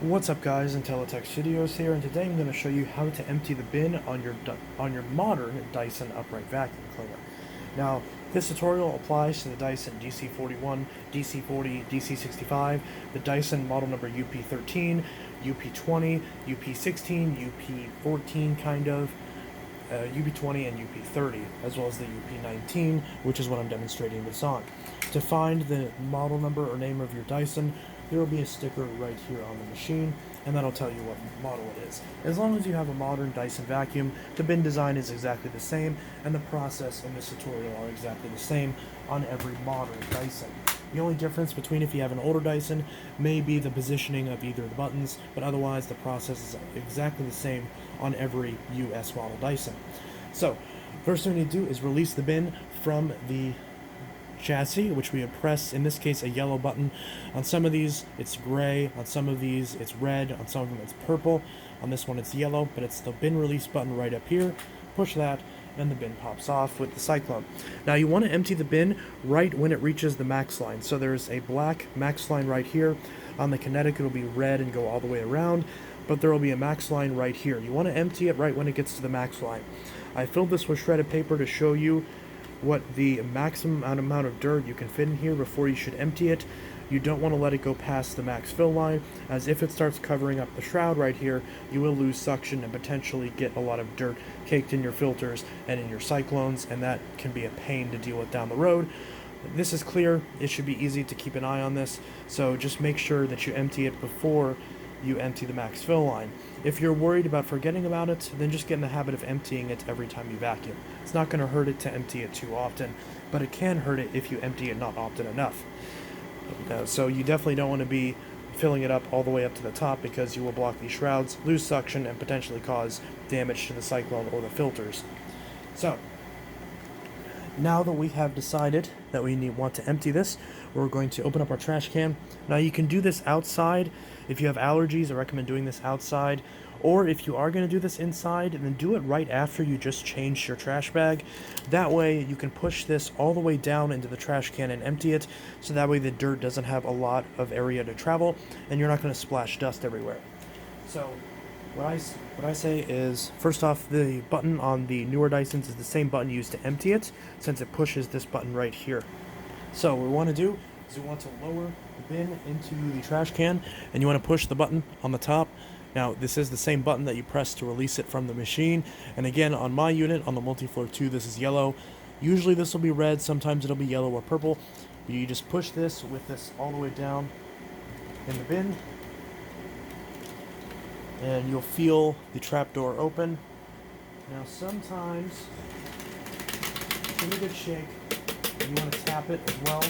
What's up guys, Intellitech Studios here, and today I'm going to show you how to empty the bin on your modern Dyson upright vacuum cleaner. Now, this tutorial applies to the Dyson DC41, DC40, DC65, the Dyson model number UP13, UP20, UP16, UP14 kind of, UP20 and UP30, as well as the UP19, which is what I'm demonstrating this on. To find the model number or name of your Dyson, there will be a sticker right here on the machine, and that'll tell you what model it is. As long as you have a modern Dyson vacuum, the bin design is exactly the same, and the process in this tutorial are exactly the same on every modern Dyson. The only difference between if you have an older Dyson may be the positioning of either of the buttons, but otherwise the process is exactly the same on every US model Dyson. So, first thing we need to do is release the bin from the chassis, which we press, in this case, a yellow button. On some of these it's gray, on some of these it's red, on some of them it's purple, on this one it's yellow, but it's the bin release button right up here. Push that and the bin pops off with the cyclone. Now you want to empty the bin right when it reaches the max line. So there's a black max line right here. On the kinetic it'll be red and go all the way around, but there will be a max line right here. You want to empty it right when it gets to the max line. I filled this with shredded paper to show you what the maximum amount of dirt you can fit in here before you should empty it. You don't want to let it go past the max fill line, as if it starts covering up the shroud right here, you will lose suction and potentially get a lot of dirt caked in your filters and in your cyclones, and that can be a pain to deal with down the road. This is clear. It should be easy to keep an eye on this, so just make sure that you empty it before you empty the max fill line. If you're worried about forgetting about it, then just get in the habit of emptying it every time you vacuum. It's not going to hurt it to empty it too often, but it can hurt it if you empty it not often enough. So you definitely don't want to be filling it up all the way up to the top, because you will block these shrouds, lose suction, and potentially cause damage to the cyclone or the filters. So, now that we have decided that we want to empty this, we're going to open up our trash can. Now you can do this outside. If you have allergies, I recommend doing this outside. Or if you are going to do this inside, then do it right after you just changed your trash bag. That way you can push this all the way down into the trash can and empty it, so that way the dirt doesn't have a lot of area to travel and you're not going to splash dust everywhere. So what I say is, first off, the button on the newer Dysons is the same button used to empty it, since it pushes this button right here. So what we want to do is we want to lower the bin into the trash can, and you want to push the button on the top. Now, this is the same button that you press to release it from the machine, and again, on my unit, on the Multifloor 2, this is yellow. Usually this will be red, sometimes it'll be yellow or purple. You just push this with this all the way down in the bin, and you'll feel the trapdoor open. Now sometimes, give it a good shake. You want to tap it as well.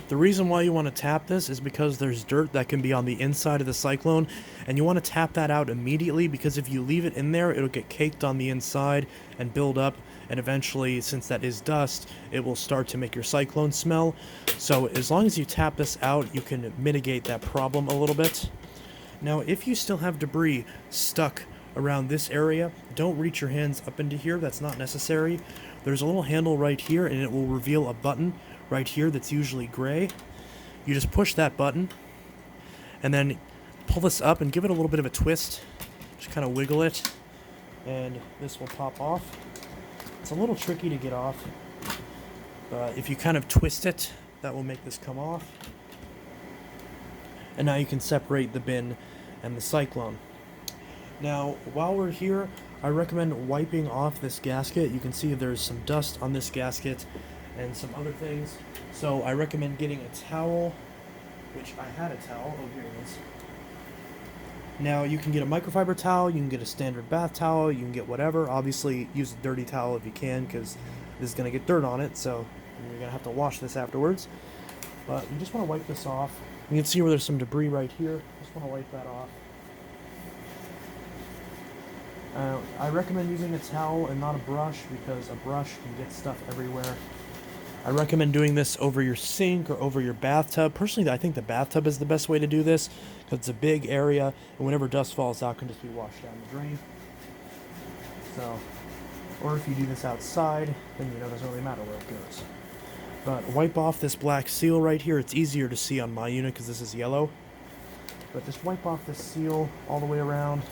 The reason why you want to tap this is because there's dirt that can be on the inside of the cyclone, and you want to tap that out immediately, because if you leave it in there, it'll get caked on the inside and build up, and eventually, since that is dust, it will start to make your cyclone smell. So as long as you tap this out, you can mitigate that problem a little bit. Now, if you still have debris stuck around this area, don't reach your hands up into here. That's not necessary. There's a little handle right here, and it will reveal a button right here that's usually gray. You just push that button and then pull this up and give it a little bit of a twist. Just kind of wiggle it, and this will pop off. It's a little tricky to get off, but if you kind of twist it, that will make this come off. And now you can separate the bin and the cyclone. Now, while we're here, I recommend wiping off this gasket. You can see there's some dust on this gasket and some other things. So I recommend getting a towel, which I had a towel. Oh, here it is. Now, you can get a microfiber towel, you can get a standard bath towel, you can get whatever. Obviously, use a dirty towel if you can, because this is going to get dirt on it, so you're going to have to wash this afterwards. But you just want to wipe this off. You can see where there's some debris right here. Just want to wipe that off. I recommend using a towel and not a brush, because a brush can get stuff everywhere. I recommend doing this over your sink or over your bathtub. Personally, I think the bathtub is the best way to do this, because it's a big area, and whenever dust falls out, it can just be washed down the drain. So, or if you do this outside, then it doesn't really matter where it goes. But wipe off this black seal right here. It's easier to see on my unit because this is yellow. But just wipe off this seal all the way around.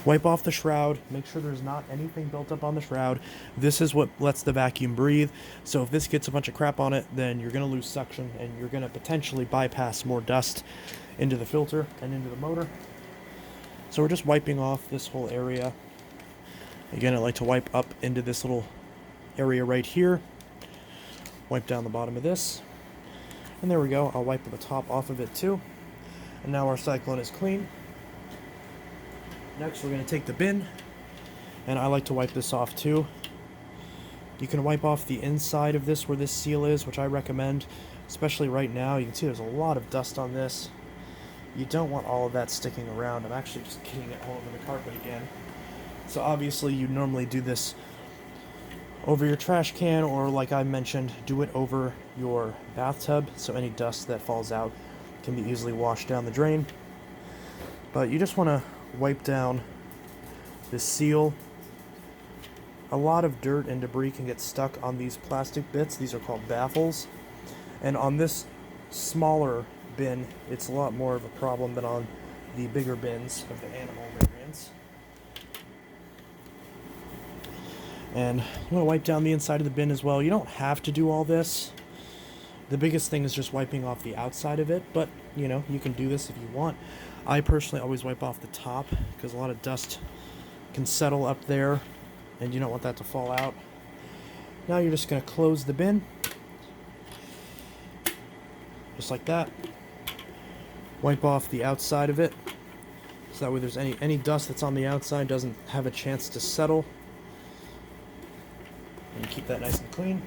Wipe off the shroud. Make sure there's not anything built up on the shroud. This is what lets the vacuum breathe. So if this gets a bunch of crap on it, then you're going to lose suction and you're going to potentially bypass more dust into the filter and into the motor. So we're just wiping off this whole area. Again, I like to wipe up into this little area right here. Wipe down the bottom of this. And there we go. I'll wipe the top off of it too. And now our cyclone is clean. Next, we're going to take the bin, and I like to wipe this off too. You can wipe off the inside of this where this seal is, which I recommend, especially right now. You can see there's a lot of dust on this. You don't want all of that sticking around. I'm actually just getting it all over the carpet again. So obviously you normally do this over your trash can, or like I mentioned, do it over your bathtub, so any dust that falls out can be easily washed down the drain. But you just want to wipe down this seal. A lot of dirt and debris can get stuck on these plastic bits. These are called baffles. And on this smaller bin, it's a lot more of a problem than on the bigger bins of the animal variants. And I'm going to wipe down the inside of the bin as well. You don't have to do all this. The biggest thing is just wiping off the outside of it, but you know, you can do this if you want. I personally always wipe off the top because a lot of dust can settle up there and you don't want that to fall out. Now you're just going to close the bin, just like that. Wipe off the outside of it so that way there's any dust that's on the outside doesn't have a chance to settle. And keep that nice and clean.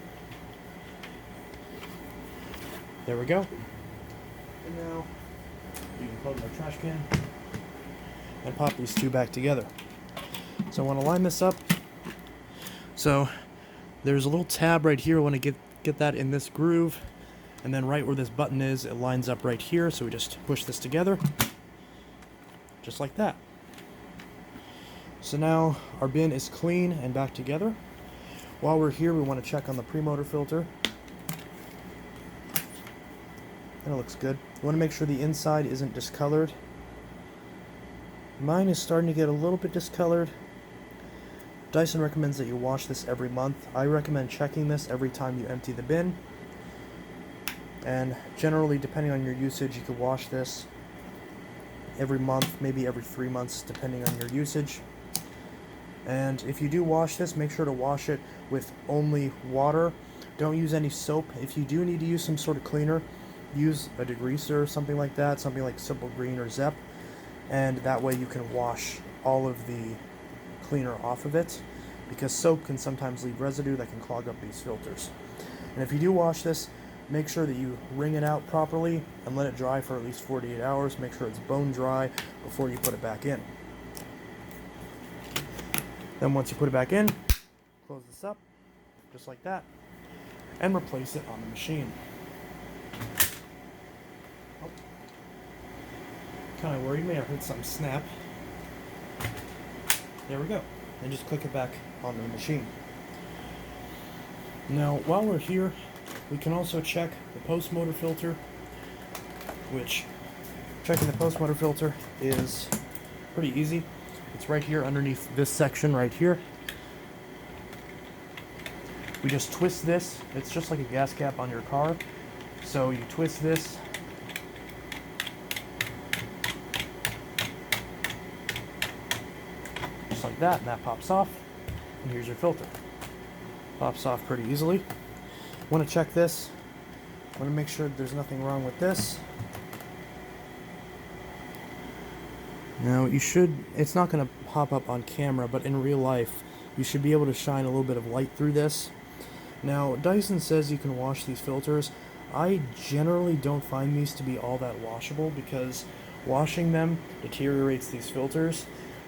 There we go. And now you can close our trash can and pop these two back together. So I want to line this up. So there's a little tab right here. I want to get that in this groove. And then right where this button is, it lines up right here. So we just push this together. Just like that. So now our bin is clean and back together. While we're here, we want to check on the premotor filter. And it looks good. You want to make sure the inside isn't discolored. Mine is starting to get a little bit discolored. Dyson recommends that you wash this every month. I recommend checking this every time you empty the bin. And generally, depending on your usage, you could wash this every month, maybe every 3 months, depending on your usage. And if you do wash this, make sure to wash it with only water. Don't use any soap. If you do need to use some sort of cleaner, use a degreaser or something like that, something like Simple Green or Zep, and that way you can wash all of the cleaner off of it, because soap can sometimes leave residue that can clog up these filters. And if you do wash this, make sure that you wring it out properly and let it dry for at least 48 hours. Make sure it's bone dry before you put it back in. Then once you put it back in, close this up, just like that, and replace it on the machine. Oh. Kind of worried me, I heard something snap. There we go. And just click it back onto the machine. Now, while we're here, we can also check the post motor filter, which checking the post motor filter is pretty easy. It's right here underneath this section right here. We just twist this. It's just like a gas cap on your car. So you twist this. Just like that, and that pops off. And here's your filter. Pops off pretty easily. Want to check this. Want to make sure there's nothing wrong with this. Now you should, it's not going to pop up on camera, but in real life you should be able to shine a little bit of light through this. Now Dyson says you can wash these filters. I generally don't find these to be all that washable because washing them deteriorates these filters.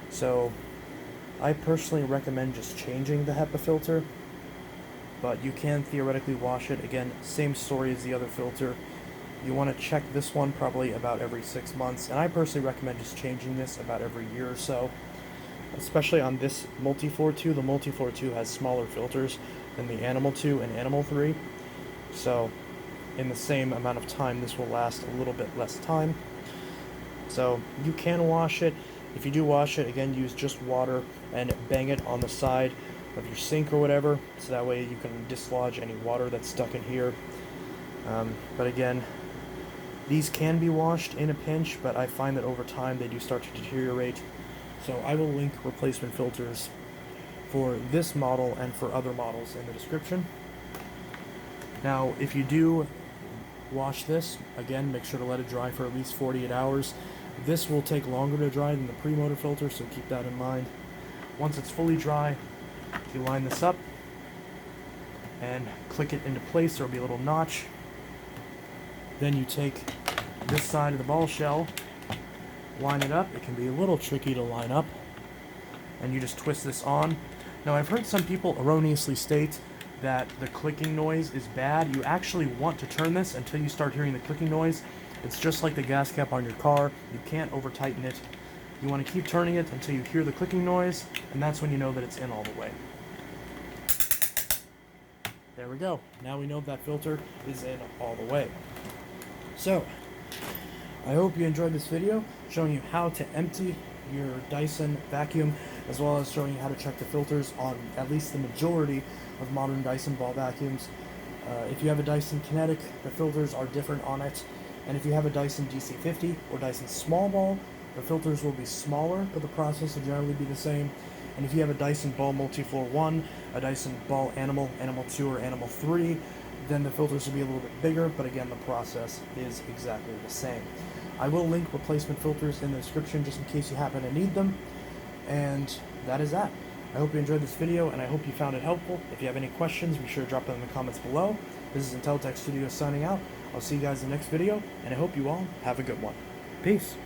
So I personally recommend just changing the HEPA filter, but you can theoretically wash it. Again, same story as the other filter. You want to check this one probably about every 6 months, and I personally recommend just changing this about every year or so. especially on this Multi-Floor 2. The Multi-Floor 2 has smaller filters than the Animal 2 and Animal 3. So in the same amount of time, this will last a little bit less time. So you can wash it. If you do wash it, again, use just water and bang it on the side of your sink or whatever, so that way you can dislodge any water that's stuck in here. But again, these can be washed in a pinch, but I find that over time they do start to deteriorate. So I will link replacement filters for this model and for other models in the description. Now, if you do wash this, again, make sure to let it dry for at least 48 hours. This will take longer to dry than the pre-motor filter, so keep that in mind. Once it's fully dry, you line this up and click it into place. There will be a little notch. Then you take this side of the ball shell, line it up. It can be a little tricky to line up, and you just twist this on. Now, I've heard some people erroneously state that the clicking noise is bad. You actually want to turn this until you start hearing the clicking noise. It's just like the gas cap on your car. You can't over tighten it. You want to keep turning it until you hear the clicking noise, and that's when you know that it's in all the way. There we go. Now we know that filter is in all the way. So, I hope you enjoyed this video showing you how to empty your Dyson vacuum, as well as showing you how to check the filters on at least the majority of modern Dyson ball vacuums. If you have a Dyson Kinetic, the filters are different on it. And if you have a Dyson DC40 or Dyson Small Ball, the filters will be smaller, but the process will generally be the same. And if you have a Dyson Ball Multi-Floor 1, a Dyson Ball Animal, Animal 2, or Animal 3, then the filters will be a little bit bigger, but again, the process is exactly the same. I will link replacement filters in the description just in case you happen to need them. And that is that. I hope you enjoyed this video, and I hope you found it helpful. If you have any questions, be sure to drop them in the comments below. This is Intellitech Studios signing out. I'll see you guys in the next video, and I hope you all have a good one. Peace.